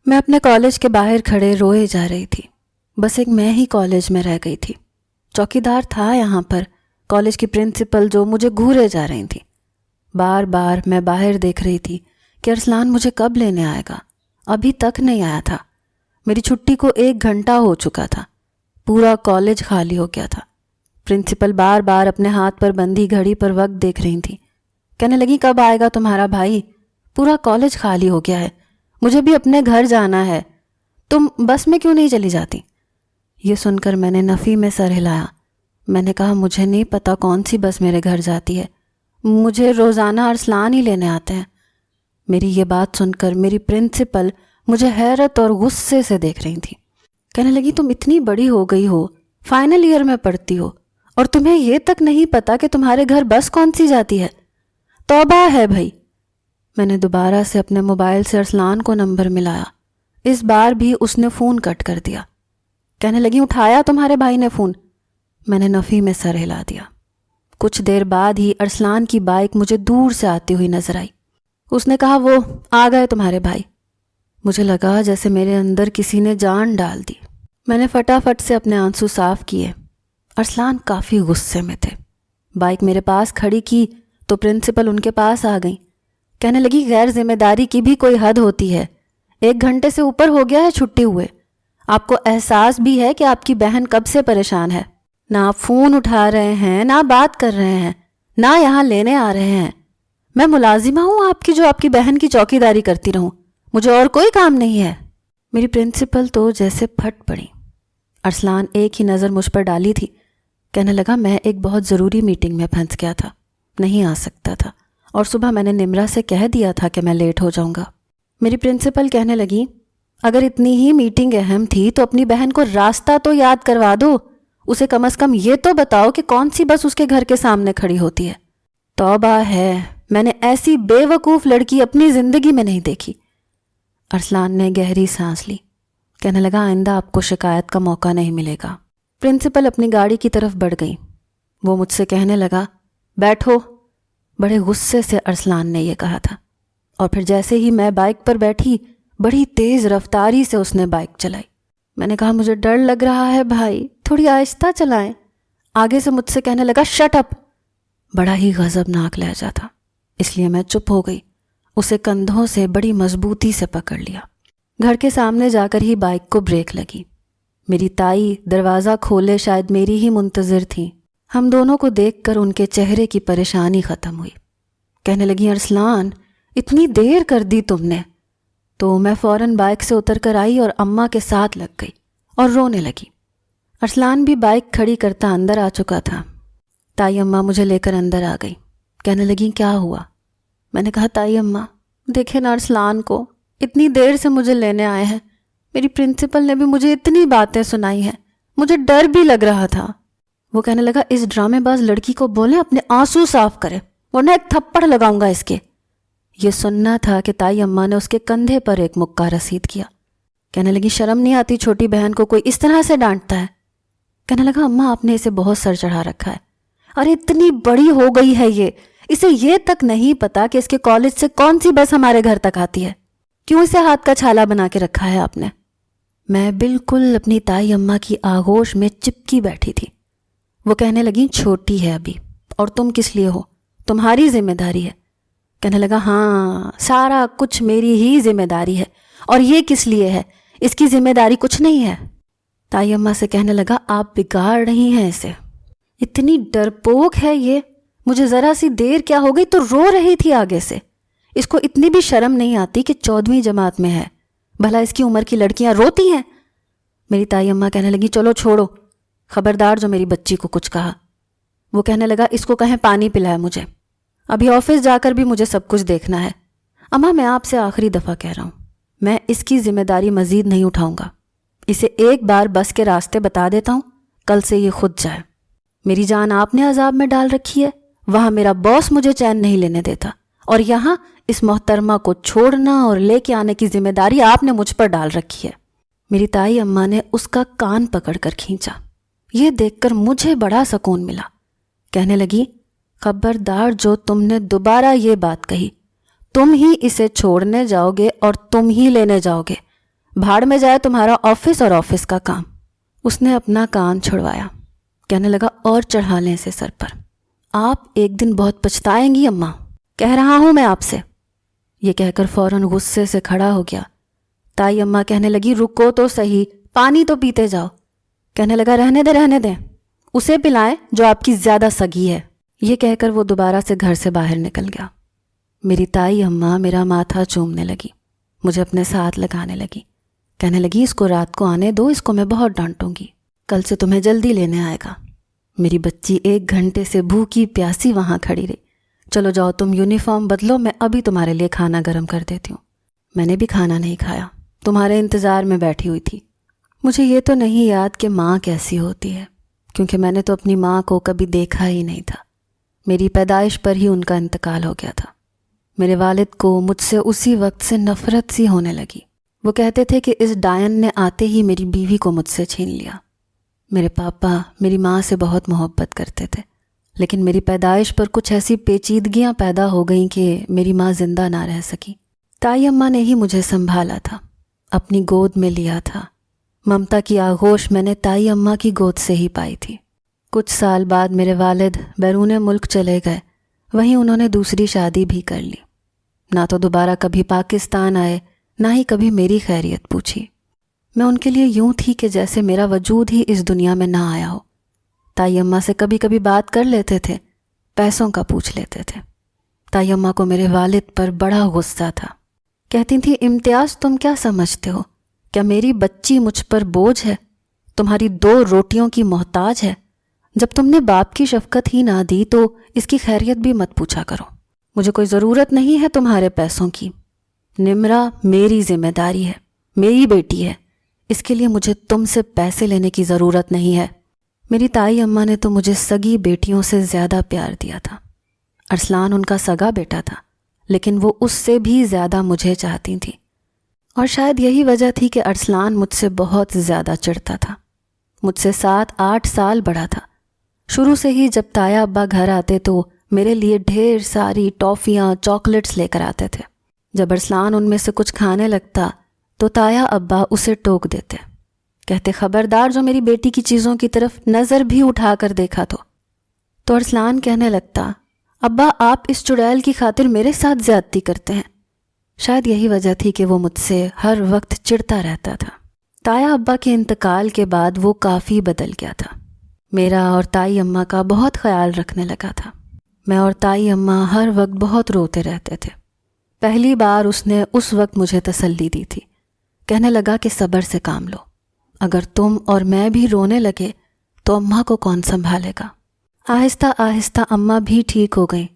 میں اپنے کالج کے باہر کھڑے روئے جا رہی تھی. بس ایک میں ہی کالج میں رہ گئی تھی. چوکیدار تھا یہاں پر، کالج کی پرنسپل جو مجھے گھورے جا رہی تھیں. بار بار میں باہر دیکھ رہی تھی کہ ارسلان مجھے کب لینے آئے گا. ابھی تک نہیں آیا تھا. میری چھٹی کو 1 گھنٹہ ہو چکا تھا. پورا کالج خالی ہو گیا تھا. پرنسپل بار بار اپنے ہاتھ پر بندھی گھڑی پر وقت دیکھ رہی تھی. کہنے لگی کب آئے گا تمہارا بھائی؟ پورا کالج خالی ہو گیا ہے، مجھے بھی اپنے گھر جانا ہے، تم بس میں کیوں نہیں چلی جاتی؟ یہ سن کر میں نے نفی میں سر ہلایا. میں نے کہا مجھے نہیں پتا کون سی بس میرے گھر جاتی ہے، مجھے روزانہ ارسلان ہی لینے آتے ہیں. میری یہ بات سن کر میری پرنسپل مجھے حیرت اور غصے سے دیکھ رہی تھی. کہنے لگی تم اتنی بڑی ہو گئی ہو، فائنل ایئر میں پڑھتی ہو، اور تمہیں یہ تک نہیں پتا کہ تمہارے گھر بس کون سی جاتی ہے؟ توبہ ہے بھائی. میں نے دوبارہ سے اپنے موبائل سے ارسلان کو نمبر ملایا. اس بار بھی اس نے فون کٹ کر دیا. کہنے لگی اٹھایا تمہارے بھائی نے فون؟ میں نے نفی میں سر ہلا دیا. کچھ دیر بعد ہی ارسلان کی بائک مجھے دور سے آتی ہوئی نظر آئی. اس نے کہا وہ آ گئے تمہارے بھائی. مجھے لگا جیسے میرے اندر کسی نے جان ڈال دی. میں نے فٹافٹ سے اپنے آنسو صاف کیے. ارسلان کافی غصے میں تھے. بائک میرے پاس کھڑی کی تو پرنسپل ان کے پاس آ گئی. کہنے لگی غیر ذمہ داری کی بھی کوئی حد ہوتی ہے. 1 گھنٹے سے اوپر ہو گیا ہے چھٹی ہوئے. آپ کو احساس بھی ہے کہ آپ کی بہن کب سے پریشان ہے. نہ آپ فون اٹھا رہے ہیں، نہ بات کر رہے ہیں، نہ یہاں لینے آ رہے ہیں. میں ملازمہ ہوں آپ کی جو آپ کی بہن کی چوکیداری کرتی رہوں، مجھے اور کوئی کام نہیں ہے. میری پرنسپل تو جیسے پھٹ پڑی. ارسلان ایک ہی نظر مجھ پر ڈالی تھی. کہنے لگا میں ایک بہت ضروری میٹنگ میں پھنس گیا تھا، نہیں آ سکتا تھا، اور صبح میں نے نمرا سے کہہ دیا تھا کہ میں لیٹ ہو جاؤں گا. میری پرنسپل کہنے لگی اگر اتنی ہی میٹنگ اہم تھی تو اپنی بہن کو راستہ تو یاد کروا دو، اسے کم از کم یہ تو بتاؤ کہ کون سی بس اس کے گھر کے سامنے کھڑی ہوتی ہے. توبہ ہے، میں نے ایسی بے وقوف لڑکی اپنی زندگی میں نہیں دیکھی. ارسلان نے گہری سانس لی. کہنے لگا آئندہ آپ کو شکایت کا موقع نہیں ملے گا. پرنسپل اپنی گاڑی کی طرف بڑھ گئی. وہ مجھ سے کہنے لگا بیٹھو. بڑے غصے سے ارسلان نے یہ کہا تھا، اور پھر جیسے ہی میں بائک پر بیٹھی بڑی تیز رفتاری سے اس نے بائک چلائی. میں نے کہا مجھے ڈر لگ رہا ہے بھائی، تھوڑی آہستہ چلائیں. آگے سے مجھ سے کہنے لگا شٹ اپ. بڑا ہی غضبناک لہجہ تھا، اس لیے میں چپ ہو گئی. اسے کندھوں سے بڑی مضبوطی سے پکڑ لیا. گھر کے سامنے جا کر ہی بائک کو بریک لگی. میری تائی دروازہ کھولے شاید میری ہی منتظر تھیں. ہم دونوں کو دیکھ کر ان کے چہرے کی پریشانی ختم ہوئی. کہنے لگی ارسلان اتنی دیر کر دی تم نے. تو میں فوراً بائک سے اتر کر آئی اور اماں کے ساتھ لگ گئی اور رونے لگی. ارسلان بھی بائک کھڑی کرتا اندر آ چکا تھا. تائی اماں مجھے لے کر اندر آ گئی. کہنے لگی کیا ہوا؟ میں نے کہا تائی اماں دیکھیں نا ارسلان کو، اتنی دیر سے مجھے لینے آئے ہیں. میری پرنسپل نے بھی مجھے اتنی باتیں سنائی ہیں، مجھے ڈر بھی لگ رہا تھا. وہ کہنے لگا اس ڈرامے باز لڑکی کو بولیں اپنے آنسو صاف کرے ورنہ ایک تھپڑ لگاؤں گا اس کے. یہ سننا تھا کہ تائی اماں نے اس کے کندھے پر ایک مکہ رسید کیا. کہنے لگی شرم نہیں آتی چھوٹی بہن کو کوئی اس طرح سے ڈانٹتا ہے؟ کہنے لگا اماں آپ نے اسے بہت سر چڑھا رکھا ہے. ارے اتنی بڑی ہو گئی ہے یہ، اسے یہ تک نہیں پتا کہ اس کے کالج سے کون سی بس ہمارے گھر تک آتی ہے. کیوں اسے ہاتھ کا چھالا بنا کے رکھا ہے آپ نے؟ میں بالکل اپنی تائی اماں کی آغوش میں چپکی بیٹھی تھی. وہ کہنے لگی چھوٹی ہے ابھی، اور تم کس لیے ہو؟ تمہاری ذمہ داری ہے. کہنے لگا ہاں سارا کچھ میری ہی ذمہ داری ہے، اور یہ کس لیے ہے؟ اس کی ذمہ داری کچھ نہیں ہے. تائی اماں سے کہنے لگا آپ بگاڑ رہی ہیں اسے، اتنی ڈرپوک ہے یہ. مجھے ذرا سی دیر کیا ہو گئی تو رو رہی تھی آگے سے. اس کو اتنی بھی شرم نہیں آتی کہ 14ویں جماعت میں ہے، بھلا اس کی عمر کی لڑکیاں روتی ہیں؟ میری تائی اماں کہنے لگی چلو چھوڑو، خبردار جو میری بچی کو کچھ کہا. وہ کہنے لگا اس کو کہیں پانی پلائے مجھے، ابھی آفس جا کر بھی مجھے سب کچھ دیکھنا ہے. اماں میں آپ سے آخری دفعہ کہہ رہا ہوں، میں اس کی ذمہ داری مزید نہیں اٹھاؤں گا. اسے ایک بار بس کے راستے بتا دیتا ہوں، کل سے یہ خود جائے. میری جان آپ نے عذاب میں ڈال رکھی ہے، وہاں میرا باس مجھے چین نہیں لینے دیتا، اور یہاں اس محترمہ کو چھوڑنا اور لے کے آنے کی ذمہ داری آپ نے مجھ پر ڈال رکھی ہے. میری تائی اماں نے اس کا کان پکڑ کر کھینچا. یہ دیکھ کر مجھے بڑا سکون ملا. کہنے لگی خبردار جو تم نے دوبارہ یہ بات کہی، تم ہی اسے چھوڑنے جاؤ گے اور تم ہی لینے جاؤ گے. بھاڑ میں جائے تمہارا آفس اور آفس کا کام۔ اس نے اپنا کان چھڑوایا، کہنے لگا اور چڑھا لیں اسے سر پر، آپ ایک دن بہت پچھتائیں گی اماں، کہہ رہا ہوں میں آپ سے۔ یہ کہہ کر فوراً غصے سے کھڑا ہو گیا۔ تائی اماں کہنے لگی رکو تو صحیح، پانی تو پیتے جاؤ۔ کہنے لگا رہنے دیں، اسے پلائیں جو آپ کی زیادہ سگی ہے۔ یہ کہہ کر وہ دوبارہ سے گھر سے باہر نکل گیا۔ میری تائی اماں میرا ماتھا چومنے لگی، مجھے اپنے ساتھ لگانے لگی، کہنے لگی اس کو رات کو آنے دو، اس کو میں بہت ڈانٹوں گی، کل سے تمہیں جلدی لینے آئے گا۔ میری بچی 1 گھنٹے سے بھوکی پیاسی وہاں کھڑی رہی۔ چلو جاؤ تم یونیفارم بدلو، میں ابھی تمہارے لیے کھانا گرم کر دیتی ہوں۔ میں نے بھی کھانا نہیں کھایا، تمہارے انتظار میں بیٹھی ہوئی تھی۔ مجھے یہ تو نہیں یاد کہ ماں کیسی ہوتی ہے، کیونکہ میں نے تو اپنی ماں کو کبھی دیکھا ہی نہیں تھا۔ میری پیدائش پر ہی ان کا انتقال ہو گیا تھا۔ میرے والد کو مجھ سے اسی وقت سے نفرت سی ہونے لگی۔ وہ کہتے تھے کہ اس ڈائن نے آتے ہی میری بیوی کو مجھ سے چھین لیا۔ میرے پاپا میری ماں سے بہت محبت کرتے تھے، لیکن میری پیدائش پر کچھ ایسی پیچیدگیاں پیدا ہو گئیں کہ میری ماں زندہ نہ رہ سکی۔ تائی اماں نے ہی مجھے سنبھالا تھا، اپنی گود میں لیا تھا۔ ممتا کی آغوش میں نے تائی اماں کی گود سے ہی پائی تھی۔ کچھ سال بعد میرے والد بیرون ملک چلے گئے، وہیں انہوں نے دوسری شادی بھی کر لی۔ نہ تو دوبارہ کبھی پاکستان آئے، نہ ہی کبھی میری خیریت پوچھی۔ میں ان کے لیے یوں تھی کہ جیسے میرا وجود ہی اس دنیا میں نہ آیا ہو۔ تائی اماں سے کبھی کبھی بات کر لیتے تھے، پیسوں کا پوچھ لیتے تھے۔ تائی اماں کو میرے والد پر بڑا غصہ تھا۔ کہتی تھی امتیاز تم کیا سمجھتے ہو؟ کیا میری بچی مجھ پر بوجھ ہے؟ تمہاری 2 روٹیوں کی محتاج ہے؟ جب تم نے باپ کی شفقت ہی نہ دی تو اس کی خیریت بھی مت پوچھا کرو۔ مجھے کوئی ضرورت نہیں ہے تمہارے پیسوں کی۔ نمرا میری ذمہ داری ہے، میری بیٹی ہے، اس کے لیے مجھے تم سے پیسے لینے کی ضرورت نہیں ہے۔ میری تائی اماں نے تو مجھے سگی بیٹیوں سے زیادہ پیار دیا تھا۔ ارسلان ان کا سگا بیٹا تھا، لیکن وہ اس سے بھی زیادہ مجھے چاہتی تھیں، اور شاید یہی وجہ تھی کہ ارسلان مجھ سے بہت زیادہ چڑھتا تھا۔ مجھ سے 7-8 سال بڑا تھا۔ شروع سے ہی جب تایا ابا گھر آتے تو میرے لیے ڈھیر ساری ٹافیاں، چاکلیٹس لے کر آتے تھے۔ جب ارسلان ان میں سے کچھ کھانے لگتا تو تایا ابا اسے ٹوک دیتے، کہتے خبردار جو میری بیٹی کی چیزوں کی طرف نظر بھی اٹھا کر دیکھا تو ارسلان کہنے لگتا ابا آپ اس چڑیل کی خاطر میرے ساتھ زیادتی کرتے ہیں۔ شاید یہی وجہ تھی کہ وہ مجھ سے ہر وقت چڑھتا رہتا تھا۔ تایا ابا کے انتقال کے بعد وہ کافی بدل گیا تھا۔ میرا اور تائی اماں کا بہت خیال رکھنے لگا تھا۔ میں اور تائی اماں ہر وقت بہت روتے رہتے تھے۔ پہلی بار اس نے اس وقت مجھے تسلی دی تھی، کہنے لگا کہ صبر سے کام لو، اگر تم اور میں بھی رونے لگے تو اماں کو کون سنبھالے گا۔ آہستہ آہستہ اماں بھی ٹھیک ہو گئیں۔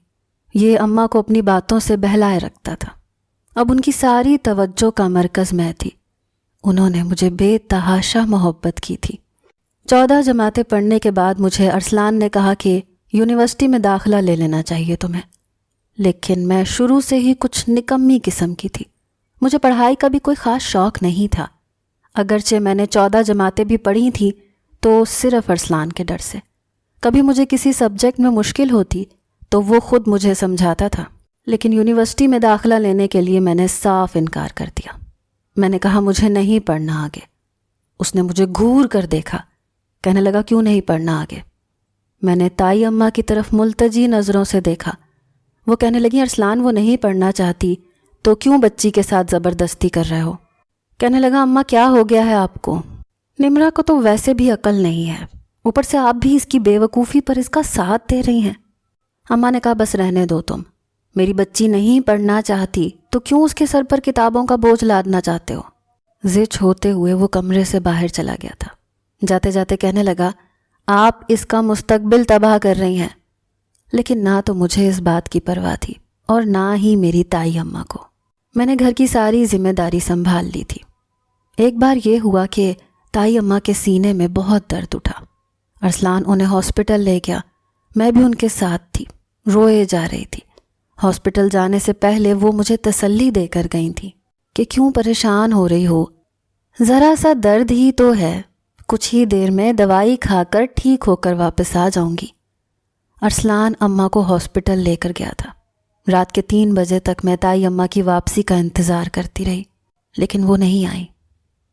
یہ اماں کو اپنی باتوں سے بہلائے رکھتا تھا۔ اب ان کی ساری توجہ کا مرکز میں تھی۔ انہوں نے مجھے بے تحاشا محبت کی تھی۔ 14 جماعتیں پڑھنے کے بعد مجھے ارسلان نے کہا کہ یونیورسٹی میں داخلہ لے لینا چاہیے تمہیں، لیکن میں شروع سے ہی کچھ نکمی قسم کی تھی۔ مجھے پڑھائی کا بھی کوئی خاص شوق نہیں تھا، اگرچہ میں نے 14 جماعتیں بھی پڑھی تھیں تو صرف ارسلان کے ڈر سے۔ کبھی مجھے کسی سبجیکٹ میں مشکل ہوتی تو وہ خود مجھے سمجھاتا تھا، لیکن یونیورسٹی میں داخلہ لینے کے لیے میں نے صاف انکار کر دیا۔ میں نے کہا مجھے نہیں پڑھنا آگے۔ اس نے مجھے گھور کر دیکھا، کہنے لگا کیوں نہیں پڑھنا آگے؟ میں نے تائی اماں کی طرف ملتجی نظروں سے دیکھا۔ وہ کہنے لگی ارسلان وہ نہیں پڑھنا چاہتی تو کیوں بچی کے ساتھ زبردستی کر رہے ہو؟ کہنے لگا اماں کیا ہو گیا ہے آپ کو؟ نمرا کو تو ویسے بھی عقل نہیں ہے، اوپر سے آپ بھی اس کی بے وقوفی پر اس کا ساتھ دے رہی ہیں۔ اماں نے کہا بس رہنے دو تم، میری بچی نہیں پڑھنا چاہتی تو کیوں اس کے سر پر کتابوں کا بوجھ لادنا چاہتے ہو؟ زچ ہوتے ہوئے وہ کمرے سے باہر چلا گیا تھا۔ جاتے جاتے کہنے لگا آپ اس کا مستقبل تباہ کر رہی ہیں۔ لیکن نہ تو مجھے اس بات کی پرواہ تھی اور نہ ہی میری تائی اماں کو۔ میں نے گھر کی ساری ذمہ داری سنبھال لی تھی۔ ایک بار یہ ہوا کہ تائی اماں کے سینے میں بہت درد اٹھا۔ ارسلان انہیں ہاسپٹل لے گیا، میں بھی ان کے ساتھ تھی، روئے جا رہی تھی۔ ہاسپٹل جانے سے پہلے وہ مجھے تسلی دے کر گئی تھی کہ کیوں پریشان ہو رہی ہو، ذرا سا درد ہی تو ہے، کچھ ہی دیر میں دوائی کھا کر ٹھیک ہو کر واپس آ جاؤں گی۔ ارسلان اماں کو ہاسپٹل لے کر گیا تھا۔ رات کے 3 بجے تک میں تائی اماں کی واپسی کا انتظار کرتی رہی، لیکن وہ نہیں آئی۔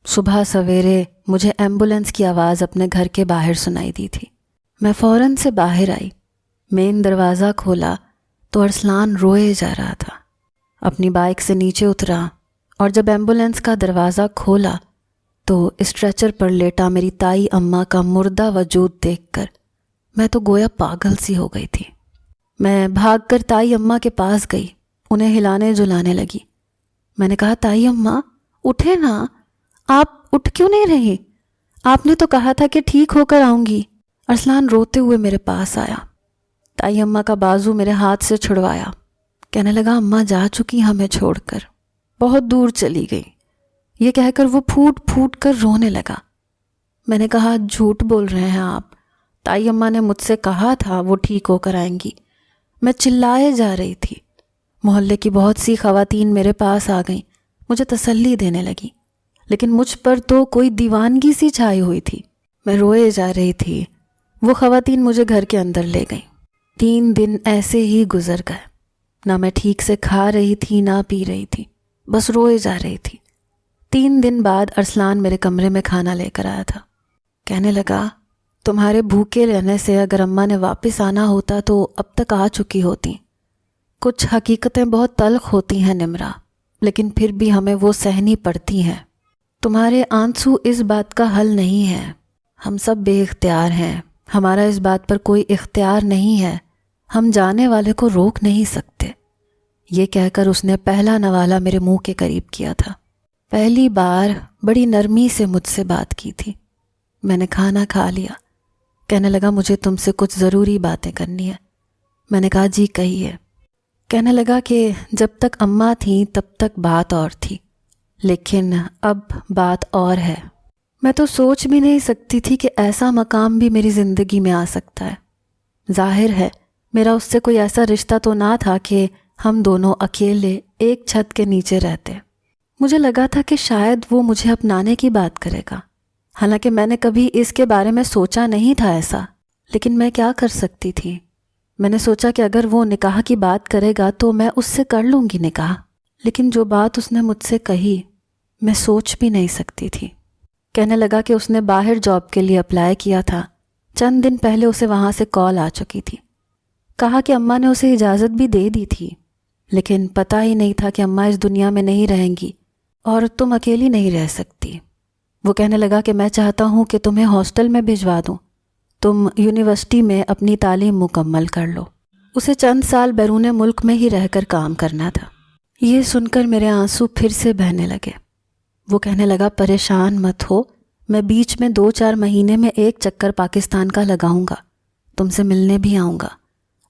صبح سویرے مجھے ایمبولینس کی آواز اپنے گھر کے باہر سنائی دی تھی۔ میں فوراً سے باہر آئی، مین دروازہ کھولا تو ارسلان روئے جا رہا تھا۔ اپنی بائک سے نیچے اترا اور جب ایمبولینس کا دروازہ کھولا تو اسٹریچر پر لیٹا میری تائی اماں کا مردہ وجود دیکھ کر میں تو گویا پاگل سی ہو گئی تھی۔ میں بھاگ کر تائی اماں کے پاس گئی، انہیں ہلانے جلانے لگی۔ میں نے کہا، تائی اماں اٹھے نا، آپ اٹھ کیوں نہیں رہی؟ آپ نے تو کہا تھا کہ ٹھیک ہو کر آؤں گی۔ ارسلان روتے ہوئے میرے پاس آیا، تائی اماں کا بازو میرے ہاتھ سے چھڑوایا، کہنے لگا اماں جا چکی ہمیں چھوڑ کر، بہت دور چلی گئی۔ یہ کہہ کر وہ پھوٹ پھوٹ کر رونے لگا۔ میں نے کہا، جھوٹ بول رہے ہیں آپ، تائی اماں نے مجھ سے کہا تھا وہ ٹھیک ہو کر آئیں گی۔ میں چلائے جا رہی تھی، محلے کی بہت سی خواتین میرے پاس آ گئیں، مجھے تسلی دینے لگی، لیکن مجھ پر تو کوئی دیوانگی سی چھائی ہوئی تھی۔ میں روئے جا رہی تھی، وہ خواتین مجھے گھر کے اندر لے گئیں۔ 3 دن ایسے ہی گزر گئے، نہ میں ٹھیک سے کھا رہی تھی نہ پی رہی تھی، بس روئے جا رہی تھی۔ 3 دن بعد ارسلان میرے کمرے میں کھانا لے کر آیا تھا، کہنے لگا تمہارے بھوکے رہنے سے اگر اماں نے واپس آنا ہوتا تو اب تک آ چکی ہوتی۔ کچھ حقیقتیں بہت تلخ ہوتی ہیں نمرا، لیکن پھر بھی ہمیں وہ سہنی پڑتی ہیں۔ تمہارے آنسو اس بات کا حل نہیں ہے، ہم سب بے اختیار ہیں، ہمارا اس بات پر کوئی اختیار نہیں ہے، ہم جانے والے کو روک نہیں سکتے۔ یہ کہہ کر اس نے پہلا نوالا میرے منہ کے قریب کیا تھا۔ پہلی بار بڑی نرمی سے مجھ سے بات کی تھی۔ میں نے کھانا کھا لیا۔ کہنے لگا مجھے تم سے کچھ ضروری باتیں کرنی ہیں۔ میں نے کہا جی کہیے۔ کہنے لگا کہ جب تک اماں تھیں تب تک بات اور تھی، لیکن اب بات اور ہے۔ میں تو سوچ بھی نہیں سکتی تھی کہ ایسا مقام بھی میری زندگی میں آ سکتا ہے۔ ظاہر ہے میرا اس سے کوئی ایسا رشتہ تو نہ تھا کہ ہم دونوں اکیلے ایک چھت کے نیچے رہتے۔ مجھے لگا تھا کہ شاید وہ مجھے اپنانے کی بات کرے گا، حالانکہ میں نے کبھی اس کے بارے میں سوچا نہیں تھا ایسا، لیکن میں کیا کر سکتی تھی؟ میں نے سوچا کہ اگر وہ نکاح کی بات کرے گا تو میں اس سے کر لوں گی نکاح، لیکن جو بات اس نے مجھ سے کہی میں سوچ بھی نہیں سکتی تھی۔ کہنے لگا کہ اس نے باہر جاب کے لیے اپلائی کیا تھا، چند دن پہلے اسے وہاں سے کال آ چکی تھی۔ کہا کہ اماں نے اسے اجازت بھی دے دی تھی، لیکن پتہ ہی نہیں تھا کہ اماں اس دنیا میں نہیں رہیں گی اور تم اکیلی نہیں رہ سکتی۔ وہ کہنے لگا کہ میں چاہتا ہوں کہ تمہیں ہاسٹل میں بھجوا دوں، تم یونیورسٹی میں اپنی تعلیم مکمل کر لو۔ اسے چند سال بیرون ملک میں ہی رہ کر کام کرنا تھا۔ یہ سن کر میرے آنسو پھر سے بہنے لگے۔ وہ کہنے لگا پریشان مت ہو، میں بیچ میں 2-4 مہینے میں ایک چکر پاکستان کا لگاؤں گا، تم سے ملنے بھی آؤں گا،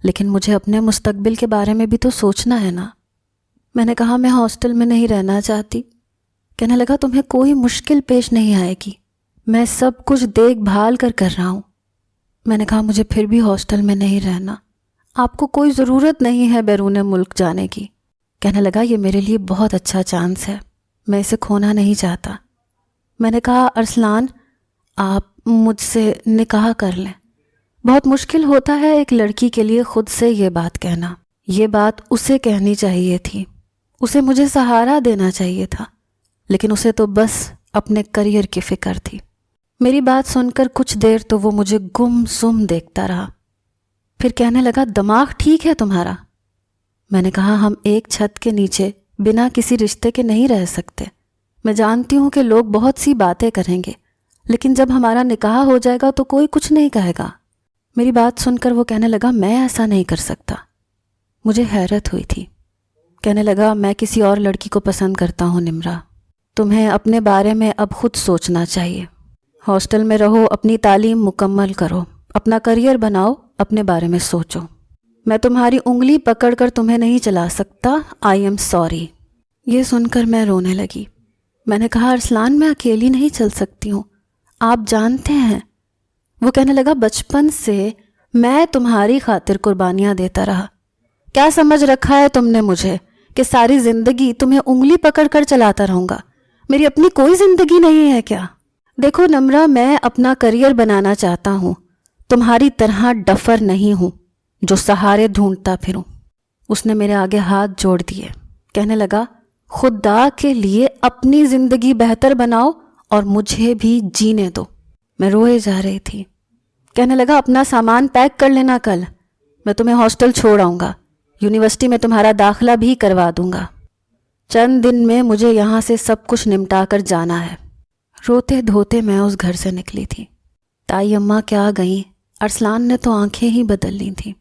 لیکن مجھے اپنے مستقبل کے بارے میں بھی تو سوچنا ہے نا۔ میں نے کہا میں ہاسٹل میں نہیں رہنا چاہتی۔ کہنے لگا تمہیں کوئی مشکل پیش نہیں آئے گی، میں سب کچھ دیکھ بھال کر رہا ہوں۔ میں نے کہا مجھے پھر بھی ہاسٹل میں نہیں رہنا، آپ کو کوئی ضرورت نہیں ہے بیرون ملک جانے کی۔ کہنے لگا یہ میرے لیے بہت اچھا چانس ہے، میں اسے کھونا نہیں چاہتا۔ میں نے کہا ارسلان آپ مجھ سے نکاح کر لیں۔ بہت مشکل ہوتا ہے ایک لڑکی کے لیے خود سے یہ بات کہنا، یہ بات اسے کہنی چاہیے تھی، اسے مجھے سہارا دینا چاہیے تھا، لیکن اسے تو بس اپنے کریئر کی فکر تھی۔ میری بات سن کر کچھ دیر تو وہ مجھے گم سم دیکھتا رہا، پھر کہنے لگا دماغ ٹھیک ہے تمہارا؟ میں نے کہا ہم ایک چھت کے نیچے بنا کسی رشتے کے نہیں رہ سکتے، میں جانتی ہوں کہ لوگ بہت سی باتیں کریں گے، لیکن جب ہمارا نکاح ہو جائے گا تو کوئی کچھ نہیں کہے گا۔ میری بات سن کر وہ کہنے لگا میں ایسا نہیں کر سکتا۔ مجھے حیرت ہوئی تھی۔ کہنے لگا میں کسی اور لڑکی کو پسند کرتا ہوں نمرا، تمہیں اپنے بارے میں اب خود سوچنا چاہیے، ہاسٹل میں رہو، اپنی تعلیم مکمل کرو، اپنا کریئر بناؤ، اپنے بارے میں سوچو۔ میں تمہاری انگلی پکڑ کر تمہیں نہیں چلا سکتا، آئی ایم سوری۔ یہ سن کر میں رونے لگی۔ میں نے کہا ارسلان میں اکیلی نہیں چل سکتی ہوں، آپ جانتے ہیں۔ وہ کہنے لگا بچپن سے میں تمہاری خاطر قربانیاں دیتا رہا، کیا سمجھ رکھا ہے تم نے مجھے کہ ساری زندگی تمہیں انگلی پکڑ کر چلاتا رہوں گا؟ میری اپنی کوئی زندگی نہیں ہے کیا؟ دیکھو نمرا میں اپنا کریئر بنانا چاہتا ہوں، تمہاری طرح ڈفر نہیں ہوں جو سہارے ڈھونڈتا پھروں۔ اس نے میرے آگے ہاتھ جوڑ دیے، کہنے لگا خدا کے لیے اپنی زندگی بہتر بناؤ اور مجھے بھی جینے دو۔ میں روئے جا رہی تھی۔ کہنے لگا اپنا سامان پیک کر لینا، کل میں تمہیں ہاسٹل چھوڑ آؤں گا، یونیورسٹی میں تمہارا داخلہ بھی کروا دوں گا، چند دن میں مجھے یہاں سے سب کچھ نمٹا کر جانا ہے۔ روتے دھوتے میں اس گھر سے نکلی تھی۔ تائی اماں کیا گئیں، ارسلان نے تو آنکھیں ہی بدل لی تھیں۔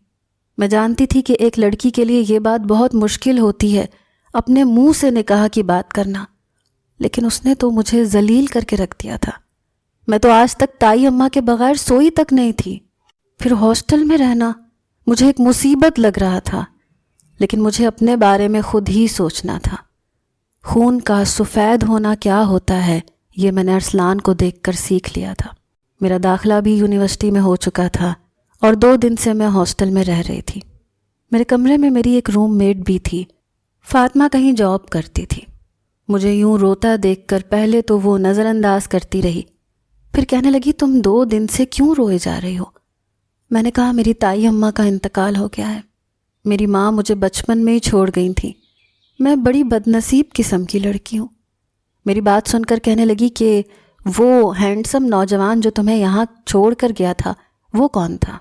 میں جانتی تھی کہ ایک لڑکی کے لیے یہ بات بہت مشکل ہوتی ہے، اپنے منہ سے نکاح کی بات کرنا، لیکن اس نے تو مجھے ذلیل کر کے رکھ دیا تھا۔ میں تو آج تک تائی اماں کے بغیر سوئی تک نہیں تھی۔ پھر ہاسٹل میں رہنا مجھے ایک مصیبت لگ رہا تھا، لیکن مجھے اپنے بارے میں خود ہی سوچنا تھا۔ خون کا سفید ہونا کیا ہوتا ہے یہ میں نے ارسلان کو دیکھ کر سیکھ لیا تھا۔ میرا داخلہ بھی یونیورسٹی میں ہو چکا تھا اور 2 دن سے میں ہاسٹل میں رہ رہی تھی۔ میرے کمرے میں میری ایک روم میٹ بھی تھی، فاطمہ کہیں جاب کرتی تھی۔ مجھے یوں روتا دیکھ کر پہلے تو وہ نظر انداز کرتی رہی، پھر کہنے لگی تم 2 دن سے کیوں روئے جا رہی ہو؟ میں نے کہا میری تائی اماں کا انتقال ہو گیا ہے، میری ماں مجھے بچپن میں ہی چھوڑ گئی تھی، میں بڑی بدنصیب قسم کی لڑکی ہوں۔ میری بات سن کر کہنے لگی کہ وہ ہینڈسم نوجوان جو تمہیں یہاں چھوڑ کر گیا تھا وہ کون تھا؟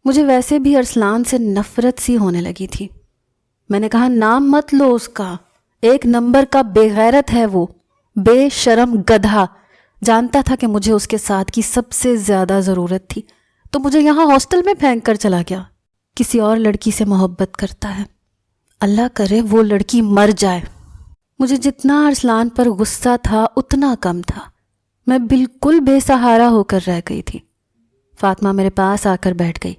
مجھے ویسے بھی ارسلان سے نفرت سی ہونے لگی تھی۔ میں نے کہا نام مت لو اس کا، 1 نمبر کا بے غیرت ہے وہ، بے شرم گدھا۔ جانتا تھا کہ مجھے اس کے ساتھ کی سب سے زیادہ ضرورت تھی تو مجھے یہاں ہاسٹل میں پھینک کر چلا گیا۔ کسی اور لڑکی سے محبت کرتا ہے، اللہ کرے وہ لڑکی مر جائے۔ مجھے جتنا ارسلان پر غصہ تھا اتنا کم تھا، میں بالکل بے سہارا ہو کر رہ گئی تھی۔ فاطمہ میرے پاس آ کر بیٹھ گئی،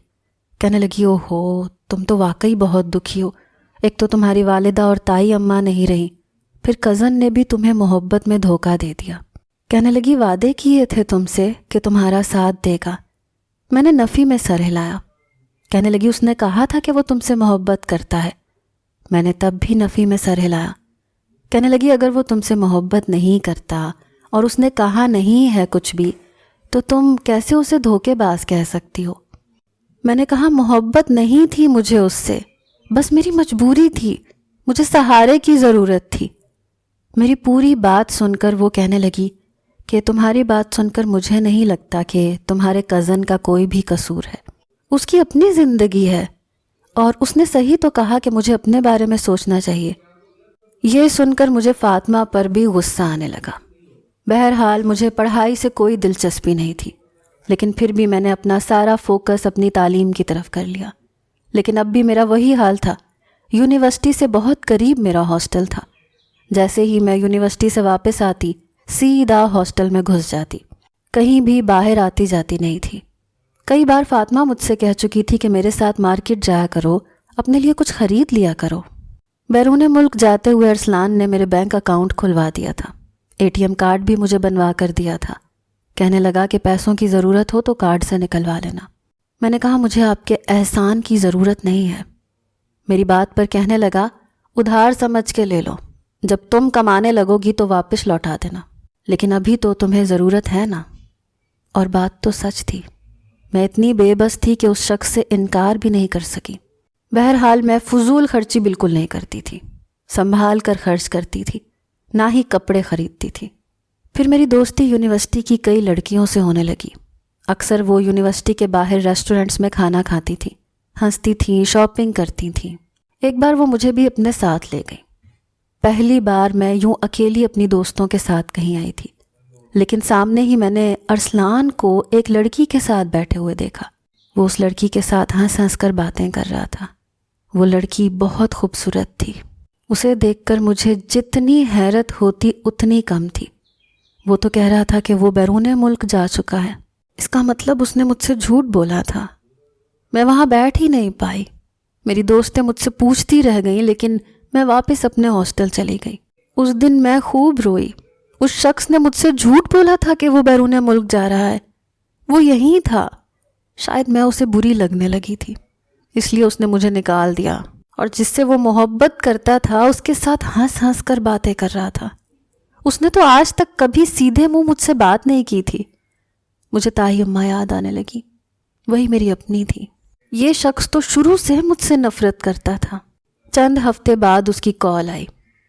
کہنے لگی او ہو تم تو واقعی بہت دکھی ہو، ایک تو تمہاری والدہ اور تائی اماں نہیں رہی، پھر کزن نے بھی تمہیں محبت میں دھوکہ دے دیا۔ کہنے لگی وعدے کیے تھے تم سے کہ تمہارا ساتھ دے گا۔ میں نے نفی میں سر ہلایا۔ کہنے لگی اس نے کہا تھا کہ وہ تم سے محبت کرتا ہے۔ میں نے تب بھی نفی میں سر ہلایا۔ کہنے لگی اگر وہ تم سے محبت نہیں کرتا اور اس نے کہا نہیں ہے کچھ بھی تو تم کیسے اسے دھوکے باز کہہ سکتی ہو؟ میں نے کہا محبت نہیں تھی مجھے اس سے، بس میری مجبوری تھی، مجھے سہارے کی ضرورت تھی۔ میری پوری بات سن کر وہ کہنے لگی کہ تمہاری بات سن کر مجھے نہیں لگتا کہ تمہارے کزن کا کوئی بھی قصور ہے، اس کی اپنی زندگی ہے اور اس نے صحیح تو کہا کہ مجھے اپنے بارے میں سوچنا چاہیے۔ یہ سن کر مجھے فاطمہ پر بھی غصہ آنے لگا۔ بہرحال مجھے پڑھائی سے کوئی دلچسپی نہیں تھی، لیکن پھر بھی میں نے اپنا سارا فوکس اپنی تعلیم کی طرف کر لیا۔ لیکن اب بھی میرا وہی حال تھا، یونیورسٹی سے بہت قریب میرا ہاسٹل تھا۔ جیسے ہی میں یونیورسٹی سے واپس آتی سیدھا ہاسٹل میں گھس جاتی، کہیں بھی باہر آتی جاتی نہیں تھی۔ کئی بار فاطمہ مجھ سے کہہ چکی تھی کہ میرے ساتھ مارکیٹ جایا کرو، اپنے لیے کچھ خرید لیا کرو۔ بیرون ملک جاتے ہوئے ارسلان نے میرے بینک اکاؤنٹ کھلوا دیا تھا، ATM کارڈ بھی مجھے بنوا کر دیا تھا۔ کہنے لگا کہ پیسوں کی ضرورت ہو تو کارڈ سے نکلوا لینا۔ میں نے کہا مجھے آپ کے احسان کی ضرورت نہیں ہے۔ میری بات پر کہنے لگا ادھار سمجھ کے لے لو، جب تم کمانے لگو گی تو واپس لوٹا دینا، لیکن ابھی تو تمہیں ضرورت ہے نا۔ اور بات تو سچ تھی، میں اتنی بے بس تھی کہ اس شخص سے انکار بھی نہیں کر سکی۔ بہرحال میں فضول خرچی بالکل نہیں کرتی تھی، سنبھال کر خرچ کرتی تھی، نہ ہی کپڑے خریدتی تھی۔ پھر میری دوستی یونیورسٹی کی کئی لڑکیوں سے ہونے لگی۔ اکثر وہ یونیورسٹی کے باہر ریسٹورنٹس میں کھانا کھاتی تھیں، ہنستی تھیں، شاپنگ کرتی تھیں۔ ایک بار وہ مجھے بھی اپنے ساتھ لے گئی۔ پہلی بار میں یوں اکیلی اپنی دوستوں کے ساتھ کہیں آئی تھی، لیکن سامنے ہی میں نے ارسلان کو ایک لڑکی کے ساتھ بیٹھے ہوئے دیکھا۔ وہ اس لڑکی کے ساتھ ہنس ہنس کر باتیں کر رہا تھا۔ وہ لڑکی بہت خوبصورت تھی، اسے دیکھ کر مجھے جتنی حیرت ہوتی اتنی کم تھی۔ وہ تو کہہ رہا تھا کہ وہ بیرون ملک جا چکا ہے، اس کا مطلب اس نے مجھ سے جھوٹ بولا تھا۔ میں وہاں بیٹھ ہی نہیں پائی، میری دوستیں مجھ سے پوچھتی رہ گئیں، لیکن میں واپس اپنے ہاسٹل چلی گئی۔ اس دن میں خوب روئی۔ اس شخص نے مجھ سے جھوٹ بولا تھا کہ وہ بیرون ملک جا رہا ہے، وہ یہیں تھا۔ شاید میں اسے بری لگنے لگی تھی، اس لیے اس نے مجھے نکال دیا، اور جس سے وہ محبت کرتا تھا اس کے ساتھ ہنس ہنس کر باتیں کر رہا تھا۔ اس نے تو آج تک کبھی سیدھے منہ مجھ سے بات نہیں کی تھی۔ مجھے تائی اماں یاد آنے لگی، وہی میری اپنی تھی۔ یہ شخص تو شروع سے مجھ سے نفرت کرتا تھا۔ چند ہفتے بعد اس کی کال آئی،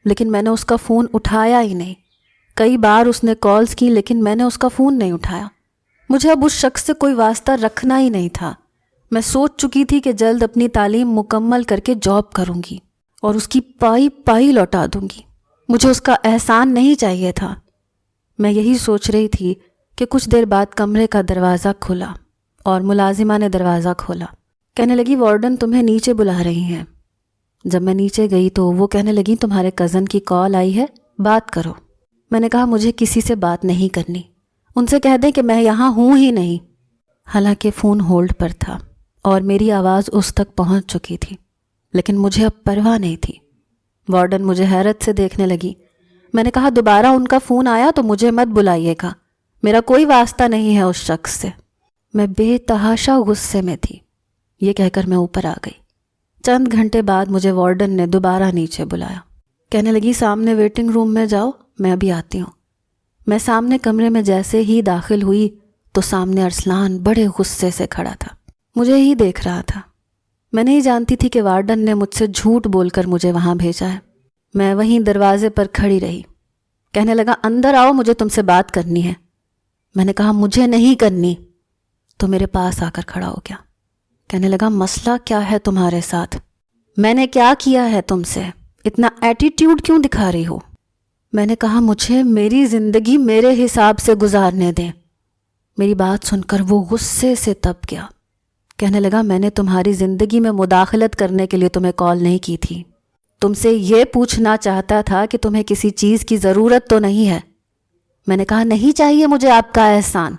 لیکن میں نے اس کا فون اٹھایا ہی نہیں۔ کئی بار اس نے کالز کی لیکن میں نے اس کا فون نہیں اٹھایا۔ مجھے اب اس شخص سے کوئی واسطہ رکھنا ہی نہیں تھا۔ میں سوچ چکی تھی کہ جلد اپنی تعلیم مکمل کر کے جاب کروں گی اور اس کی پائی پائی لوٹا دوں گی۔ مجھے اس کا احسان نہیں چاہیے تھا۔ میں یہی سوچ رہی تھی کہ کچھ دیر بعد کمرے کا دروازہ کھلا اور ملازمہ نے دروازہ کھولا۔ کہنے لگی وارڈن تمہیں نیچے بلا رہی ہیں۔ جب میں نیچے گئی تو وہ کہنے لگی تمہارے کزن کی کال آئی ہے، بات کرو۔ میں نے کہا مجھے کسی سے بات نہیں کرنی، ان سے کہہ دیں کہ میں یہاں ہوں ہی نہیں۔ حالانکہ فون ہولڈ پر تھا اور میری آواز اس تک پہنچ چکی تھی، لیکن مجھے اب پرواہ نہیں تھی۔ وارڈن مجھے حیرت سے دیکھنے لگی۔ میں نے کہا دوبارہ ان کا فون آیا تو مجھے مت بلائیے گا، میرا کوئی واسطہ نہیں ہے اس شخص سے۔ میں بے تحاشا غصے میں تھی۔ یہ کہہ کر میں اوپر آ گئی۔ چند گھنٹے بعد مجھے وارڈن نے دوبارہ نیچے بلایا۔ کہنے لگی سامنے ویٹنگ روم میں جاؤ، میں ابھی آتی ہوں۔ میں سامنے کمرے میں جیسے ہی داخل ہوئی تو سامنے ارسلان بڑے غصے سے کھڑا تھا، مجھے ہی دیکھ رہا تھا۔ میں نہیں جانتی تھی کہ وارڈن نے مجھ سے جھوٹ بول کر مجھے وہاں بھیجا ہے۔ میں وہیں دروازے پر کھڑی رہی۔ کہنے لگا اندر آؤ، مجھے تم سے بات کرنی ہے۔ میں نے کہا مجھے نہیں کرنی۔ تو میرے پاس آ کر کھڑا ہو گیا۔ کہنے لگا مسئلہ کیا ہے تمہارے ساتھ؟ میں نے کیا کیا ہے تم سے؟ اتنا ایٹیٹیوڈ کیوں دکھا رہی ہو؟ میں نے کہا مجھے میری زندگی میرے حساب سے گزارنے دیں۔ میری بات سن کر وہ غصے سے تپ گیا۔ کہنے لگا میں نے تمہاری زندگی میں مداخلت کرنے کے لیے تمہیں کال نہیں کی تھی، تم سے یہ پوچھنا چاہتا تھا کہ تمہیں کسی چیز کی ضرورت تو نہیں ہے۔ میں نے کہا نہیں چاہیے مجھے آپ کا احسان،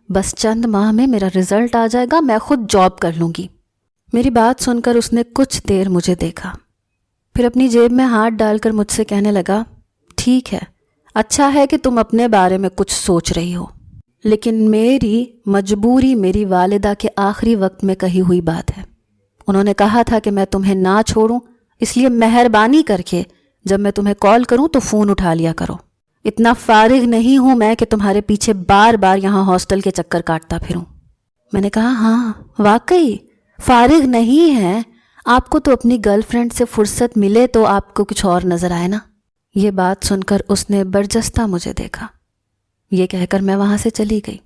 بس چند ماہ میں میرا رزلٹ آ جائے گا، میں خود جاب کر لوں گی۔ میری بات سن کر اس نے کچھ دیر مجھے دیکھا، پھر اپنی جیب میں ہاتھ ڈال کر مجھ سے کہنے لگا ٹھیک ہے، اچھا ہے کہ تم اپنے بارے میں کچھ سوچ رہی ہو، لیکن میری مجبوری میری والدہ کے آخری وقت میں کہی ہوئی بات ہے۔ انہوں نے کہا تھا کہ میں تمہیں نہ چھوڑوں، اس لیے مہربانی کر کے جب میں تمہیں کال کروں تو فون اٹھا لیا کرو۔ اتنا فارغ نہیں ہوں میں کہ تمہارے پیچھے بار بار یہاں ہاسٹل کے چکر کاٹتا پھروں۔ میں نے کہا ہاں واقعی فارغ نہیں ہے، آپ کو تو اپنی گرل فرینڈ سے فرصت ملے تو آپ کو کچھ اور نظر آئے نا۔ یہ بات سن کر اس نے برجستہ مجھے دیکھا۔ یہ کہہ کر میں وہاں سے چلی گئی۔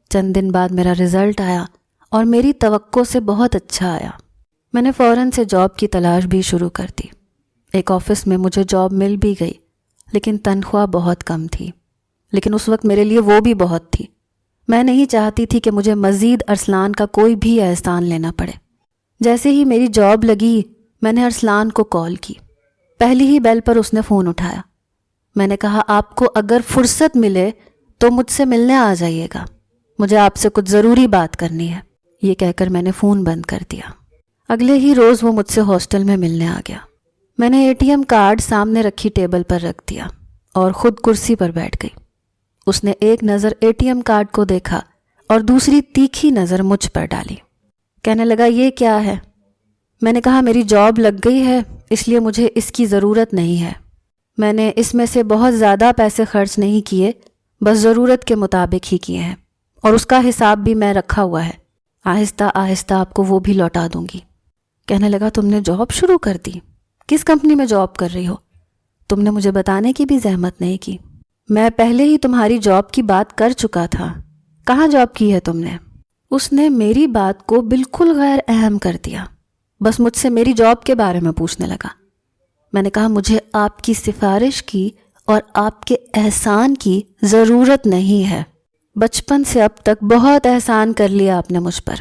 چند دن بعد میرا رزلٹ آیا اور میری توقع سے بہت اچھا آیا۔ میں نے فوراً سے جاب کی تلاش بھی شروع کر دی۔ ایک آفس میں مجھے جاب مل بھی گئی، لیکن تنخواہ بہت کم تھی، لیکن اس وقت میرے لیے وہ بھی بہت تھی۔ میں نہیں چاہتی تھی کہ مجھے مزید ارسلان کا کوئی بھی احسان لینا پڑے۔ جیسے ہی میری جاب لگی میں نے ارسلان کو کال کی۔ پہلی ہی بیل پر اس نے فون اٹھایا۔ میں نے کہا آپ کو اگر فرصت ملے تو مجھ سے ملنے آ جائیے گا، مجھے آپ سے کچھ ضروری بات کرنی ہے۔ یہ کہہ کر میں نے فون بند کر دیا۔ اگلے ہی روز وہ مجھ سے ہاسٹل میں ملنے آ گیا۔ میں نے ATM کارڈ سامنے رکھی ٹیبل پر رکھ دیا اور خود کرسی پر بیٹھ گئی۔ اس نے ایک نظر ATM کارڈ کو دیکھا اور دوسری تیکھی نظر مجھ پر ڈالی۔ کہنے لگا یہ کیا ہے؟ میں نے کہا میری جاب لگ گئی ہے، اس لیے مجھے اس کی ضرورت نہیں ہے۔ میں نے اس میں سے بہت زیادہ پیسے خرچ نہیں کیے، بس ضرورت کے مطابق ہی کیے ہیں، اور اس کا حساب بھی میں رکھا ہوا ہے، آہستہ آہستہ آپ کو وہ بھی لوٹا دوں گی۔ کہنے لگا تم نے جاب شروع کر دی؟ کس کمپنی میں جاب کر رہی ہو؟ تم نے مجھے بتانے کی بھی زحمت نہیں کی۔ میں پہلے ہی تمہاری جاب کی بات کر چکا تھا، کہاں جاب کی ہے تم نے؟ اس نے میری بات کو بالکل غیر اہم کر دیا، بس مجھ سے میری جاب کے بارے میں پوچھنے لگا۔ میں نے کہا مجھے آپ کی سفارش کی اور آپ کے احسان کی ضرورت نہیں ہے، بچپن سے اب تک بہت احسان کر لیا آپ نے مجھ پر،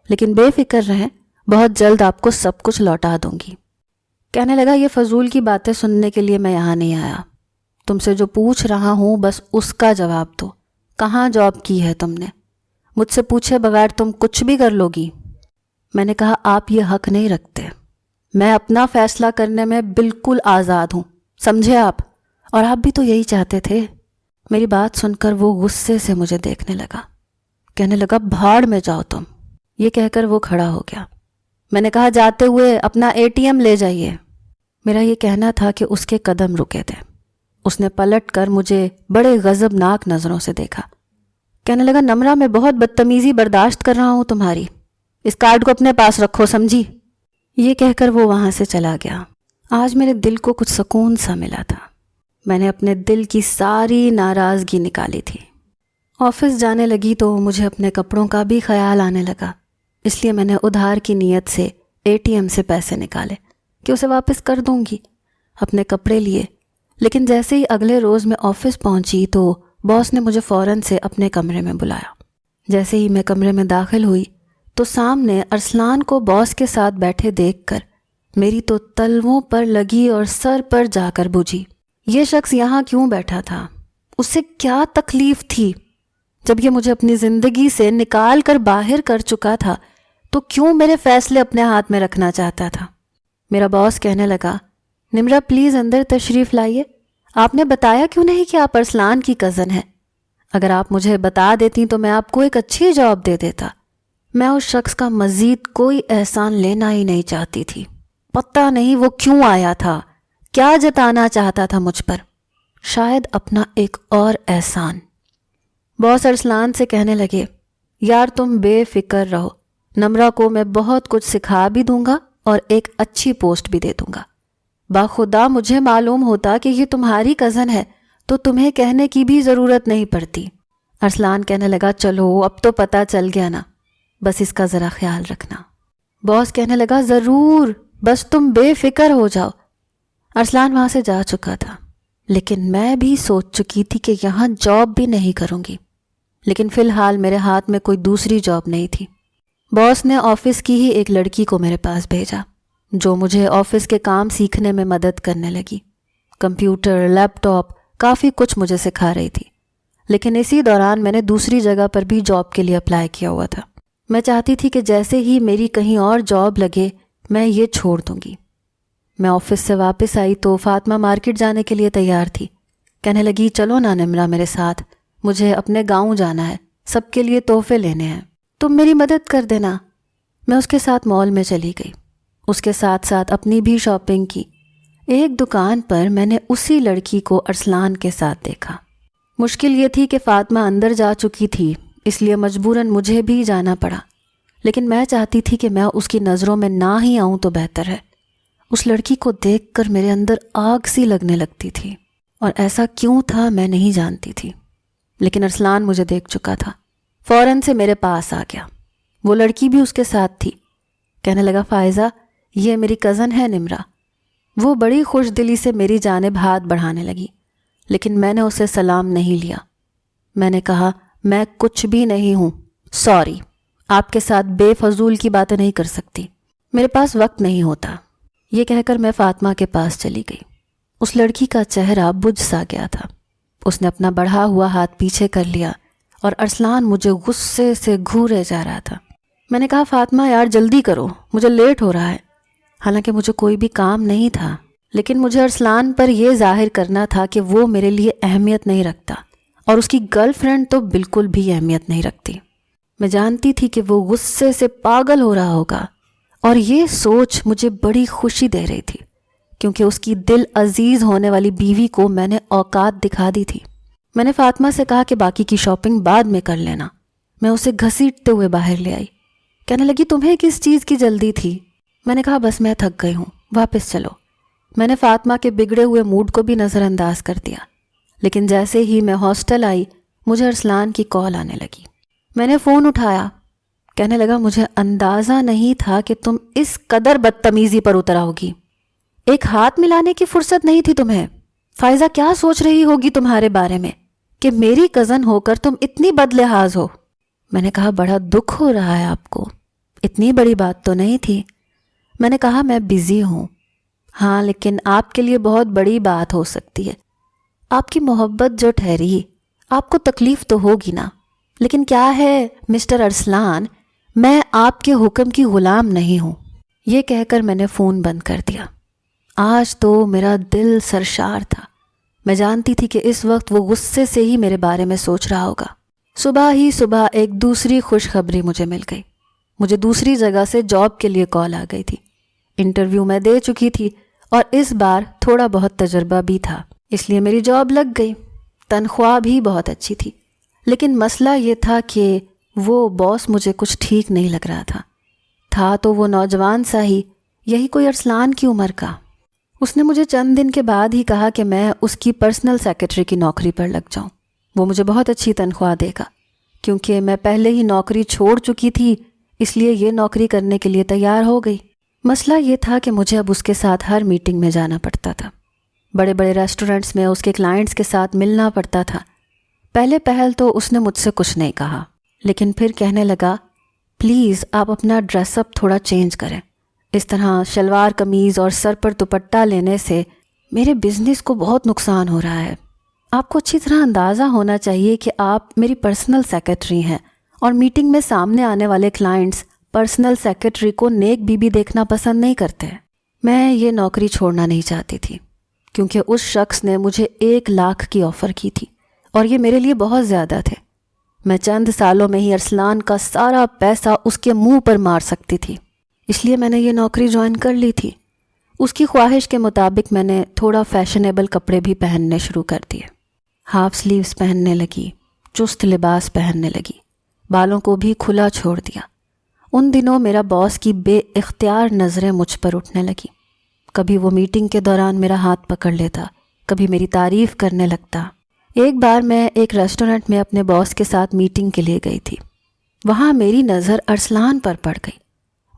لیکن بے فکر رہیں، بہت جلد آپ کو سب کچھ لوٹا دوں گی۔ کہنے لگا یہ فضول کی باتیں سننے کے لیے میں یہاں نہیں آیا، تم سے جو پوچھ رہا ہوں بس اس کا جواب دو، کہاں جاب کی ہے تم نے؟ مجھ سے پوچھے بغیر تم کچھ بھی کر لو گی۔ میں نے کہا آپ یہ حق نہیں رکھتے، میں اپنا فیصلہ کرنے میں بالکل آزاد ہوں، سمجھے آپ؟ اور آپ بھی تو یہی چاہتے تھے۔ میری بات سن کر وہ غصے سے مجھے دیکھنے لگا۔ کہنے لگا بھاڑ میں جاؤ تم۔ یہ کہہ کر وہ کھڑا ہو گیا۔ میں نے کہا جاتے ہوئے اپنا ATM لے جائیے۔ میرا یہ کہنا تھا کہ اس کے قدم رکے تھے۔ اس نے پلٹ کر مجھے بڑے غضبناک نظروں سے دیکھا۔ کہنے لگا نمرہ میں بہت بدتمیزی برداشت کر رہا ہوں تمہاری، اس کارڈ کو اپنے پاس رکھو، سمجھی؟ یہ کہہ کر وہ وہاں سے چلا گیا۔ آج میرے دل کو کچھ سکون سا ملا تھا۔ میں نے اپنے دل کی ساری ناراضگی نکالی تھی۔ آفس جانے لگی تو مجھے اپنے کپڑوں کا بھی خیال آنے لگا، اس لیے میں نے ادھار کی نیت سے ATM سے پیسے نکالے کہ اسے واپس کر دوں گی۔ اپنے کپڑے لیے، لیکن جیسے ہی اگلے روز میں آفس پہنچی تو باس نے مجھے فوراً سے اپنے کمرے میں بلایا۔ جیسے ہی میں کمرے میں داخل ہوئی تو سامنے ارسلان کو باس کے ساتھ بیٹھے دیکھ کر میری تو تلووں پر لگی اور سر پر جا کر بجھی۔ یہ شخص یہاں کیوں بیٹھا تھا؟ اسے کیا تکلیف تھی؟ جب یہ مجھے اپنی زندگی سے نکال کر باہر کر چکا تھا تو کیوں میرے فیصلے اپنے ہاتھ میں رکھنا چاہتا تھا؟ میرا باس کہنے لگا، نمرا پلیز اندر تشریف لائیے۔ آپ نے بتایا کیوں نہیں کہ آپ ارسلان کی کزن ہیں؟ اگر آپ مجھے بتا دیتی تو میں آپ کو ایک اچھی جاب دے دیتا۔ میں اس شخص کا مزید کوئی احسان لینا ہی نہیں چاہتی تھی۔ پتہ نہیں وہ کیوں آیا تھا، کیا جتانا چاہتا تھا مجھ پر، شاید اپنا ایک اور احسان۔ باس ارسلان سے کہنے لگے، یار تم بے فکر رہو، نمرا کو میں بہت کچھ سکھا بھی دوں گا اور ایک اچھی پوسٹ بھی دے دوں گا۔ باخدا مجھے معلوم ہوتا کہ یہ تمہاری کزن ہے تو تمہیں کہنے کی بھی ضرورت نہیں پڑتی۔ ارسلان کہنے لگا، چلو اب تو پتہ چل گیا نا، بس اس کا ذرا خیال رکھنا۔ باس کہنے لگا، ضرور، بس تم بے فکر ہو جاؤ۔ ارسلان وہاں سے جا چکا تھا، لیکن میں بھی سوچ چکی تھی کہ یہاں جاب بھی نہیں کروں گی، لیکن فی الحال میرے ہاتھ میں کوئی دوسری جاب نہیں تھی۔ باس نے آفس کی ہی ایک لڑکی کو میرے پاس بھیجا جو مجھے آفس کے کام سیکھنے میں مدد کرنے لگی۔ کمپیوٹر، لیپ ٹاپ، کافی کچھ مجھے سکھا رہی تھی، لیکن اسی دوران میں نے دوسری جگہ پر بھی جاب کے لیے اپلائی کیا ہوا تھا۔ میں چاہتی تھی کہ جیسے ہی میری کہیں اور جاب لگے میں یہ چھوڑ دوں گی۔ میں آفس سے واپس آئی تو فاطمہ مارکیٹ جانے کے لیے تیار تھی۔ کہنے لگی، چلو نا نمرا میرے ساتھ، مجھے اپنے گاؤں جانا ہے، سب کے لیے تحفے لینے ہیں، تم میری مدد کر دینا۔ میں اس کے ساتھ مال میں چلی گئی، اس کے ساتھ ساتھ اپنی بھی شاپنگ کی۔ ایک دکان پر میں نے اسی لڑکی کو ارسلان کے ساتھ دیکھا۔ مشکل یہ تھی کہ فاطمہ اندر جا چکی تھی، اس لیے مجبوراً مجھے بھی جانا پڑا، لیکن میں چاہتی تھی کہ میں اس کی نظروں میں نہ ہی آؤں تو بہتر ہے۔ اس لڑکی کو دیکھ کر میرے اندر آگ سی لگنے لگتی تھی، اور ایسا کیوں تھا میں نہیں جانتی تھی، لیکن ارسلان مجھے دیکھ چکا تھا، فوراً سے میرے پاس آ گیا۔ وہ لڑکی بھی اس کے ساتھ تھی۔ کہنے لگا، فائزہ یہ میری کزن ہے نمرا۔ وہ بڑی خوش دلی سے میری جانب ہاتھ بڑھانے لگی، لیکن میں نے اسے سلام نہیں لیا۔ میں نے کہا، میں کچھ بھی نہیں ہوں، سوری، آپ کے ساتھ بے فضول کی باتیں نہیں کر سکتی، میرے پاس وقت نہیں ہوتا۔ یہ کہہ کر میں فاطمہ کے پاس چلی گئی۔ اس لڑکی کا چہرہ بجھ سا گیا تھا۔ اس نے اپنا بڑھا ہوا ہاتھ پیچھے کر لیا اور ارسلان مجھے غصے سے گھورے جا رہا تھا۔ میں نے کہا، فاطمہ یار جلدی کرو، مجھے لیٹ ہو رہا ہے۔ حالانکہ مجھے کوئی بھی کام نہیں تھا، لیکن مجھے ارسلان پر یہ ظاہر کرنا تھا کہ وہ میرے لیے اہمیت نہیں رکھتا، اور اس کی گرل فرینڈ تو بالکل بھی اہمیت نہیں رکھتی۔ میں جانتی تھی کہ وہ غصے سے پاگل ہو رہا ہوگا، اور یہ سوچ مجھے بڑی خوشی دے رہی تھی، کیونکہ اس کی دل عزیز ہونے والی بیوی کو میں نے اوقات دکھا دی تھی۔ میں نے فاطمہ سے کہا کہ باقی کی شاپنگ بعد میں کر لینا۔ میں اسے گھسیٹتے ہوئے باہر لے آئی۔ کہنے لگی، تمہیں کس چیز کی جلدی تھی؟ میں نے کہا، بس میں تھک گئی ہوں، واپس چلو۔ میں نے فاطمہ کے بگڑے ہوئے موڈ کو بھی نظر انداز کر دیا، لیکن جیسے ہی میں ہاسٹل آئی مجھے ارسلان کی کال آنے لگی۔ میں نے فون اٹھایا۔ کہنے لگا، مجھے اندازہ نہیں تھا کہ تم اس قدر بدتمیزی پر اتر آؤ گی۔ ایک ہاتھ ملانے کی فرصت نہیں تھی تمہیں؟ فائزہ کیا سوچ رہی ہوگی تمہارے بارے میں کہ میری کزن ہو کر تم اتنی بد لحاظ ہو؟ میں نے کہا، بڑا دکھ ہو رہا ہے آپ کو، اتنی بڑی بات تو نہیں تھی۔ میں نے کہا، میں بزی ہوں۔ ہاں، لیکن آپ کے لیے بہت بڑی بات ہو سکتی ہے۔ آپ کی محبت جو ٹھہری، آپ کو تکلیف تو ہوگی نا، لیکن کیا ہے مسٹر ارسلان، میں آپ کے حکم کی غلام نہیں ہوں۔ یہ کہہ کر میں نے فون بند کر دیا۔ آج تو میرا دل سرشار تھا۔ میں جانتی تھی کہ اس وقت وہ غصے سے ہی میرے بارے میں سوچ رہا ہوگا۔ صبح ہی صبح ایک دوسری خوشخبری مجھے مل گئی۔ مجھے دوسری جگہ سے جاب کے لیے کال آ گئی تھی۔ انٹرویو میں دے چکی تھی اور اس بار تھوڑا بہت تجربہ بھی تھا، اس لیے میری جاب لگ گئی۔ تنخواہ بھی بہت اچھی تھی، لیکن مسئلہ یہ تھا کہ وہ باس مجھے کچھ ٹھیک نہیں لگ رہا تھا تو وہ نوجوان سا ہی، یہی کوئی ارسلان کی عمر کا۔ اس نے مجھے چند دن کے بعد ہی کہا کہ میں اس کی پرسنل سیکرٹری کی نوکری پر لگ جاؤں، وہ مجھے بہت اچھی تنخواہ دے گا۔ کیونکہ میں پہلے ہی نوکری چھوڑ چکی تھی اس لیے یہ نوکری کرنے کے لیے تیار ہو گئی۔ مسئلہ یہ تھا کہ مجھے اب اس کے ساتھ ہر میٹنگ میں جانا پڑتا تھا، بڑے بڑے ریسٹورنٹس میں اس کے کلائنٹس کے ساتھ ملنا پڑتا تھا۔ پہلے پہل تو اس نے مجھ سے کچھ نہیں کہا، لیکن پھر کہنے لگا پلیز آپ اپنا ڈریس اپ تھوڑا چینج کریں، اس طرح شلوار قمیض اور سر پر دوپٹہ لینے سے میرے بزنس کو بہت نقصان ہو رہا ہے۔ آپ کو اچھی طرح اندازہ ہونا چاہیے کہ آپ میری پرسنل سیکرٹری ہیں اور میٹنگ میں سامنے آنے والے کلائنٹس پرسنل سیکرٹری کو نیک بیوی دیکھنا پسند نہیں کرتے۔ میں یہ نوکری چھوڑنا نہیں چاہتی تھی کیونکہ اس شخص نے مجھے 1,00,000 کی آفر کی تھی اور یہ میرے لیے بہت زیادہ تھے۔ میں چند سالوں میں ہی ارسلان کا سارا پیسہ اس کے منہ پر مار سکتی تھی، اس لیے میں نے یہ نوکری جوائن کر لی تھی۔ اس کی خواہش کے مطابق میں نے تھوڑا فیشنیبل کپڑے بھی پہننے شروع کر دیے، ہاف سلیوز پہننے لگی، چست لباس پہننے لگی، بالوں کو بھی کھلا چھوڑ دیا۔ ان دنوں میرا باس کی بے اختیار نظریں مجھ پر اٹھنے لگی، کبھی وہ میٹنگ کے دوران میرا ہاتھ پکڑ لیتا، کبھی میری تعریف کرنے لگتا۔ ایک بار میں ایک ریسٹورنٹ میں اپنے باس کے ساتھ میٹنگ کے لیے گئی تھی، وہاں میری نظر ارسلان پر پڑ گئی۔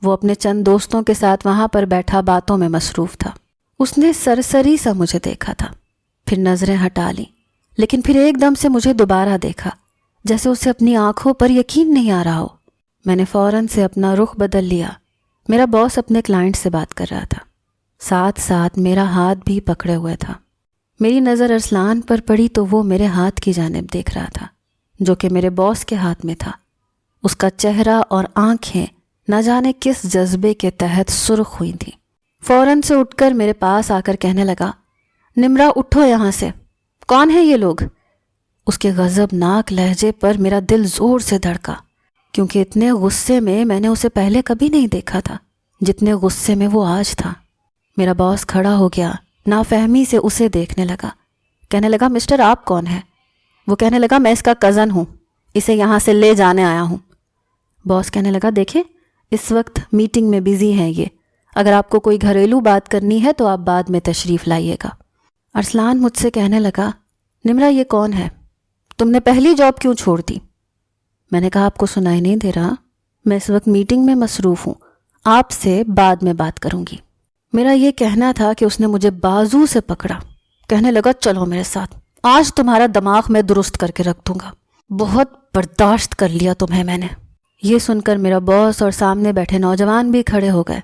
وہ اپنے چند دوستوں کے ساتھ وہاں پر بیٹھا باتوں میں مصروف تھا۔ اس نے سرسری سا مجھے دیکھا تھا، پھر نظریں ہٹا لیں، لیکن پھر ایک دم سے مجھے دوبارہ دیکھا، جیسے اسے اپنی آنکھوں پر یقین نہیں آ رہا ہو۔ میں نے فوراً سے اپنا رخ بدل لیا۔ میرا باس اپنے کلائنٹ سے بات کر رہا تھا، ساتھ ساتھ میرا ہاتھ بھی پکڑے ہوئے تھا۔ میری نظر ارسلان پر پڑی تو وہ میرے ہاتھ کی جانب دیکھ رہا تھا جو کہ میرے باس کے ہاتھ میں تھا۔ اس کا چہرہ اور آنکھیں نہ جانے کس جذبے کے تحت سرخ ہوئی تھیں۔ فوراً سے اٹھ کر میرے پاس آ کر کہنے لگا نمرا اٹھو یہاں سے، کون ہیں یہ لوگ؟ اس کے غضبناک لہجے پر میرا دل زور سے دھڑکا، کیونکہ اتنے غصے میں میں نے اسے پہلے کبھی نہیں دیکھا تھا جتنے غصے میں وہ آج تھا۔ میرا باس کھڑا ہو گیا، نافہمی سے اسے دیکھنے لگا، کہنے لگا مسٹر آپ کون ہیں؟ وہ کہنے لگا میں اس کا کزن ہوں، اسے یہاں سے لے جانے آیا ہوں۔ باس کہنے لگا دیکھیں اس وقت میٹنگ میں بزی ہیں یہ، اگر آپ کو کوئی گھریلو بات کرنی ہے تو آپ بعد میں تشریف لائیے گا۔ ارسلان مجھ سے کہنے لگا نمرا یہ کون ہے؟ تم نے پہلی جاب کیوں چھوڑ دی؟ میں نے کہا آپ کو سنائی نہیں دے رہا؟ میں اس وقت میٹنگ میں مصروف ہوں، آپ سے بعد میں بات کروں گی۔ میرا یہ کہنا تھا کہ اس نے مجھے بازو سے پکڑا، کہنے لگا چلو میرے ساتھ، آج تمہارا دماغ میں درست کر کے رکھ دوں گا، بہت برداشت کر لیا تمہیں میں نے۔ یہ سن کر میرا باس اور سامنے بیٹھے نوجوان بھی کھڑے ہو گئے،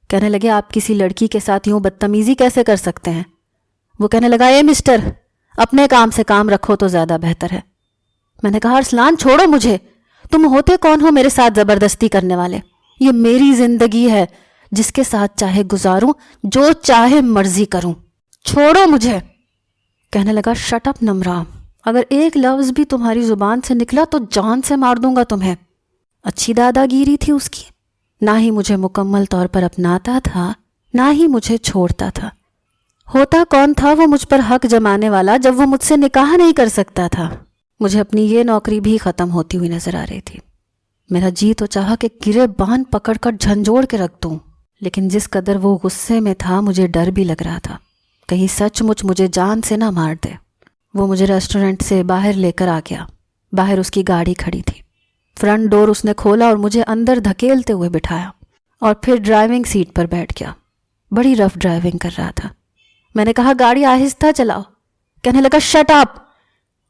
کہنے لگے آپ کسی لڑکی کے ساتھ یوں بدتمیزی کیسے کر سکتے ہیں؟ وہ کہنے لگا اے مسٹر اپنے کام سے کام رکھو تو زیادہ بہتر ہے۔ میں نے کہا ارسلان چھوڑو مجھے، تم ہوتے کون ہو میرے ساتھ زبردستی کرنے والے؟ یہ میری زندگی ہے، جس کے ساتھ چاہے گزاروں، جو چاہے مرضی کروں، چھوڑو مجھے۔ کہنے لگا شٹ اپ نمرا، اگر ایک لفظ بھی تمہاری زبان سے نکلا تو جان سے مار دوں گا تمہیں۔ اچھی دادا گیری تھی اس کی، نہ ہی مجھے مکمل طور پر اپناتا تھا نہ ہی مجھے چھوڑتا تھا۔ ہوتا کون تھا وہ مجھ پر حق جمانے والا جب وہ مجھ سے نکاح نہیں کر سکتا تھا؟ مجھے اپنی یہ نوکری بھی ختم ہوتی ہوئی نظر آ رہی تھی۔ میرا جی تو چاہا کہ گرے بان پکڑ کر جھنجھوڑ کے رکھ دوں، لیکن جس قدر وہ غصے میں تھا مجھے ڈر بھی لگ رہا تھا کہیں سچ مچ مجھے جان سے نہ مار دے۔ وہ مجھے ریسٹورنٹ سے باہر لے کر آ گیا۔ باہر اس کی گاڑی کھڑی تھی، فرنٹ ڈور اس نے کھولا اور مجھے اندر دھکیلتے ہوئے بٹھایا اور پھر ڈرائیونگ سیٹ پر بیٹھ گیا۔ بڑی رف ڈرائیونگ کر رہا تھا۔ میں نے کہا گاڑی آہستہ چلاؤ۔ کہنے لگا شٹ اپ۔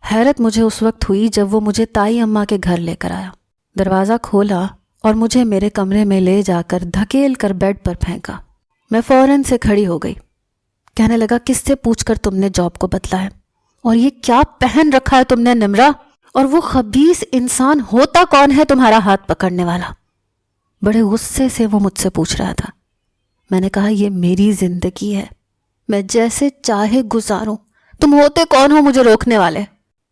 حیرت مجھے اس وقت ہوئی جب وہ مجھے تائی اماں کے گھر لے کر آیا، دروازہ کھولا اور مجھے میرے کمرے میں لے جا کر دھکیل کر بیڈ پر پھینکا۔ میں فوراً سے کھڑی ہو گئی۔ کہنے لگا کس سے پوچھ کر تم نے جاب کو بدلا ہے؟ اور یہ کیا پہن رکھا ہے تم نے نمرا؟ اور وہ خبیث انسان ہوتا کون ہے تمہارا ہاتھ پکڑنے والا؟ بڑے غصے سے وہ مجھ سے پوچھ رہا تھا۔ میں نے کہا یہ میری زندگی ہے، میں جیسے چاہے گزاروں، تم ہوتے کون ہو مجھے روکنے والے؟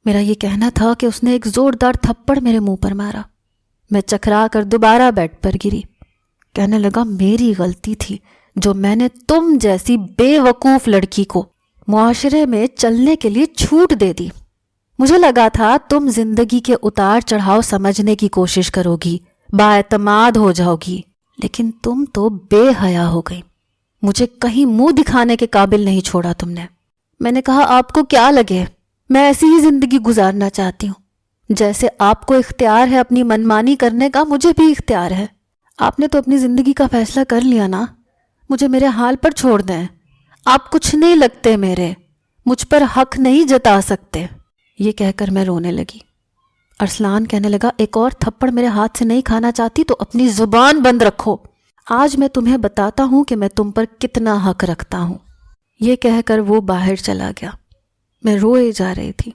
میرا یہ کہنا تھا کہ اس نے ایک زوردار تھپڑ میرے منہ پر مارا۔ میں چکرا کر دوبارہ بیڈ پر گری۔ کہنے لگا میری غلطی تھی جو میں نے تم جیسی بے وقوف لڑکی کو معاشرے میں چلنے کے لیے چھوٹ دے دی۔ مجھے لگا تھا تم زندگی کے اتار چڑھاؤ سمجھنے کی کوشش کرو گی، بااعتماد ہو جاؤ گی، لیکن تم تو بے حیا ہو گئی۔ مجھے کہیں منہ دکھانے کے قابل نہیں چھوڑا تم نے۔ میں نے کہا آپ کو کیا لگے، میں ایسی ہی زندگی گزارنا چاہتی ہوں، جیسے آپ کو اختیار ہے اپنی منمانی کرنے کا، مجھے بھی اختیار ہے۔ آپ نے تو اپنی زندگی کا فیصلہ کر لیا نا، مجھے میرے حال پر چھوڑ دیں۔ آپ کچھ نہیں لگتے میرے، مجھ پر حق نہیں جتا سکتے۔ یہ کہہ کر میں رونے لگی۔ ارسلان کہنے لگا ایک اور تھپڑ میرے ہاتھ سے نہیں کھانا چاہتی تو اپنی زبان بند رکھو، آج میں تمہیں بتاتا ہوں کہ میں تم پر کتنا حق رکھتا ہوں۔ یہ کہہ کر وہ باہر چلا گیا۔ میں روئے جا رہی تھی۔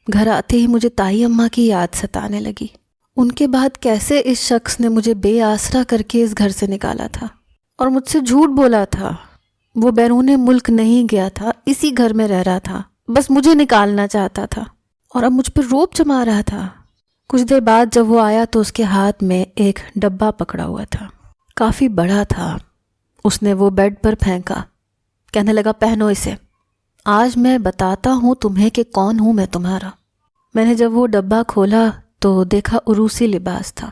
گھر آتے ہی مجھے تائی اماں کی یاد ستانے لگی۔ ان کے بعد کیسے اس شخص نے مجھے بے آسرا کر کے اس گھر سے نکالا تھا اور مجھ سے جھوٹ بولا تھا۔ وہ بیرون ملک نہیں گیا تھا، اسی گھر میں رہ رہا تھا، بس مجھے نکالنا چاہتا تھا اور اب مجھ پر روب جما رہا تھا۔ کچھ دیر بعد جب وہ آیا تو اس کے ہاتھ میں ایک ڈبہ پکڑا ہوا تھا، کافی بڑا تھا۔ اس نے وہ بیڈ پر پھینکا، کہنے لگا پہنو اسے، آج میں بتاتا ہوں تمہیں کہ کون ہوں میں تمہارا۔ میں نے جب وہ ڈبہ کھولا تو دیکھا عروسی لباس تھا۔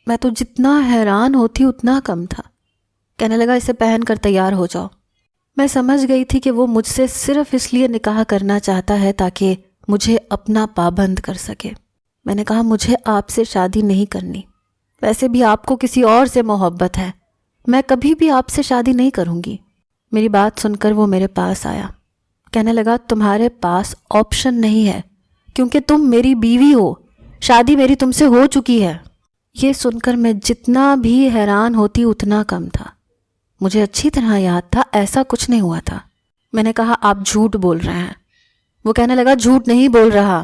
میں تو جتنا حیران ہوتی اتنا کم تھا۔ کہنے لگا اسے پہن کر تیار ہو جاؤ۔ میں سمجھ گئی تھی کہ وہ مجھ سے صرف اس لیے نکاح کرنا چاہتا ہے تاکہ مجھے اپنا پابند کر سکے۔ میں نے کہا مجھے آپ سے شادی نہیں کرنی، ویسے بھی آپ کو کسی اور سے محبت ہے، میں کبھی بھی آپ سے شادی نہیں کروں گی۔ میری بات سن کر وہ میرے پاس آیا، کہنے لگا تمہارے پاس آپشن نہیں ہے کیونکہ تم میری بیوی ہو، شادی میری تم سے ہو چکی ہے۔ یہ سن کر میں جتنا بھی حیران ہوتی اتنا کم تھا۔ مجھے اچھی طرح یاد تھا ایسا کچھ نہیں ہوا تھا۔ میں نے کہا آپ جھوٹ بول رہے ہیں۔ وہ کہنے لگا جھوٹ نہیں بول رہا،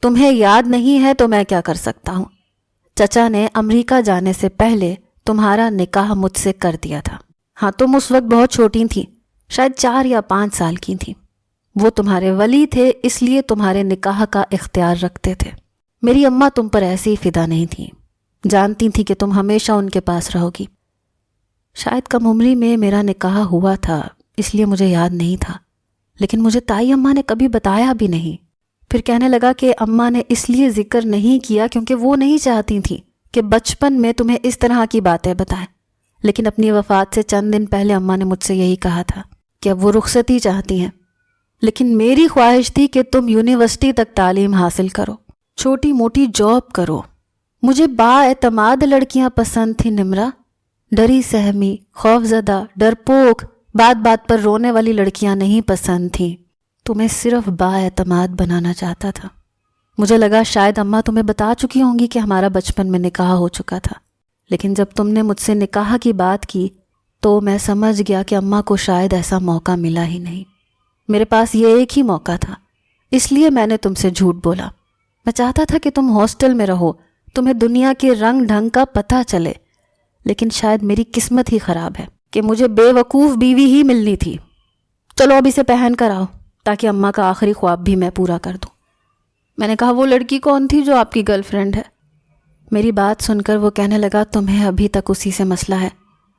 تمہیں یاد نہیں ہے تو میں کیا کر سکتا ہوں، چچا نے امریکہ جانے سے پہلے تمہارا نکاح مجھ سے کر دیا تھا۔ ہاں تم اس وقت بہت چھوٹی تھیں، شاید 4 یا 5 سال کی تھیں۔ وہ تمہارے ولی تھے اس لیے تمہارے نکاح کا اختیار رکھتے تھے۔ میری اماں تم پر ایسی فدا نہیں تھیں، جانتی تھی کہ تم ہمیشہ ان کے پاس رہو گی۔ شاید کم عمری میں میرا نکاح ہوا تھا اس لیے مجھے یاد نہیں تھا، لیکن مجھے تائی اماں نے کبھی بتایا بھی نہیں۔ پھر کہنے لگا کہ اماں نے اس لیے ذکر نہیں کیا کیونکہ وہ نہیں چاہتی تھیں کہ بچپن میں تمہیں اس طرح کی باتیں بتائیں، لیکن اپنی وفات سے چند دن پہلے اماں نے مجھ سے یہی کہا تھا کہ اب وہ رخصتی چاہتی ہیں، لیکن میری خواہش تھی کہ تم یونیورسٹی تک تعلیم حاصل کرو، چھوٹی موٹی جاب کرو۔ مجھے با اعتماد لڑکیاں پسند تھیں نمرا، ڈری سہمی، خوفزدہ، ڈرپوک، بات بات پر رونے والی لڑکیاں نہیں پسند تھیں۔ تمہیں صرف با اعتماد بنانا چاہتا تھا۔ مجھے لگا شاید اماں تمہیں بتا چکی ہوں گی کہ ہمارا بچپن میں نکاح ہو چکا تھا، لیکن جب تم نے مجھ سے نکاح کی بات کی تو میں سمجھ گیا کہ اماں کو شاید ایسا موقع ملا ہی نہیں۔ میرے پاس یہ ایک ہی موقع تھا، اس لیے میں نے تم سے جھوٹ بولا۔ میں چاہتا تھا کہ تم ہاسٹل میں رہو، تمہیں دنیا کے رنگ ڈھنگ کا پتہ چلے، لیکن شاید میری قسمت ہی خراب ہے کہ مجھے بے وقوف بیوی ہی ملنی تھی۔ چلو اب اسے پہن کر آؤ تاکہ اماں کا آخری خواب بھی میں پورا کر دوں۔ میں نے کہا وہ لڑکی کون تھی جو آپ کی گرل فرینڈ ہے؟ میری بات سن کر وہ کہنے لگا تمہیں ابھی تک اسی سے مسئلہ ہے،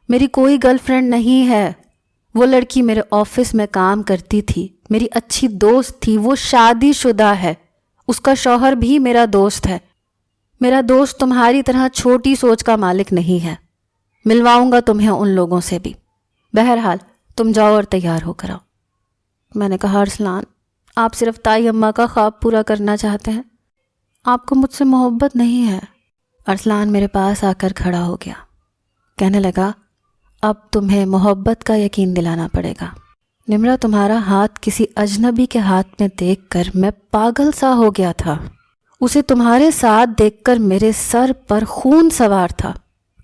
میری کوئی گرل فرینڈ نہیں ہے۔ وہ لڑکی میرے آفس میں کام کرتی تھی، میری اچھی دوست تھی، وہ شادی شدہ ہے، اس کا شوہر بھی میرا دوست ہے۔ میرا دوست تمہاری طرح چھوٹی سوچ کا مالک نہیں ہے، ملواؤں گا تمہیں ان لوگوں سے بھی۔ بہرحال تم جاؤ اور تیار ہو کر آؤ۔ میں نے کہا ارسلان آپ صرف تائی اماں کا خواب پورا کرنا چاہتے ہیں، آپ کو مجھ سے محبت نہیں ہے۔ ارسلان میرے پاس آ کر کھڑا ہو گیا، کہنے لگا اب تمہیں محبت کا یقین دلانا پڑے گا۔ نمرا تمہارا ہاتھ کسی اجنبی کے ہاتھ میں دیکھ کر میں پاگل سا ہو گیا تھا، اسے تمہارے ساتھ دیکھ کر میرے سر پر خون سوار تھا۔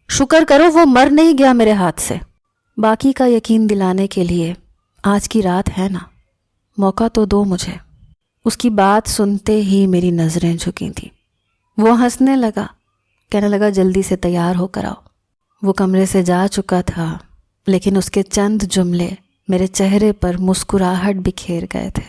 شکر کرو وہ مر نہیں گیا میرے ہاتھ سے۔ باقی کا یقین دلانے کے لیے آج کی رات ہے نا، موقع تو دو مجھے۔ اس کی بات سنتے ہی میری نظریں جھکی تھیں۔ وہ ہنسنے لگا، کہنے لگا جلدی سے تیار ہو کر آؤ۔ وہ کمرے سے جا چکا تھا لیکن اس کے چند جملے میرے چہرے پر مسکراہٹ بکھیر گئے تھے۔